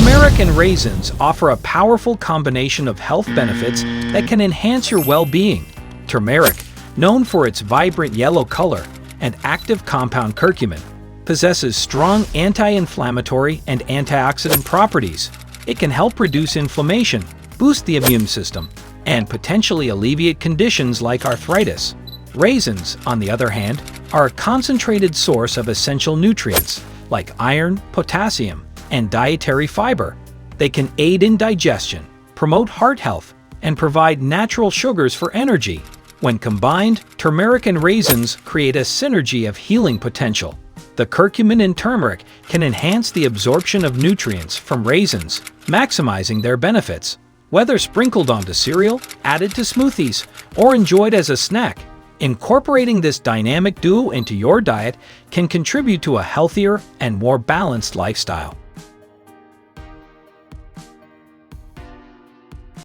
Turmeric and raisins offer a powerful combination of health benefits that can enhance your well-being. Turmeric, known for its vibrant yellow color and active compound curcumin, possesses strong anti-inflammatory and antioxidant properties. It can help reduce inflammation, boost the immune system, and potentially alleviate conditions like arthritis. Raisins, on the other hand, are a concentrated source of essential nutrients like iron, potassium, and dietary fiber. They can aid in digestion, promote heart health, and provide natural sugars for energy. When combined, turmeric and raisins create a synergy of healing potential. The curcumin in turmeric can enhance the absorption of nutrients from raisins, maximizing their benefits. Whether sprinkled onto cereal, added to smoothies, or enjoyed as a snack, incorporating this dynamic duo into your diet can contribute to a healthier and more balanced lifestyle.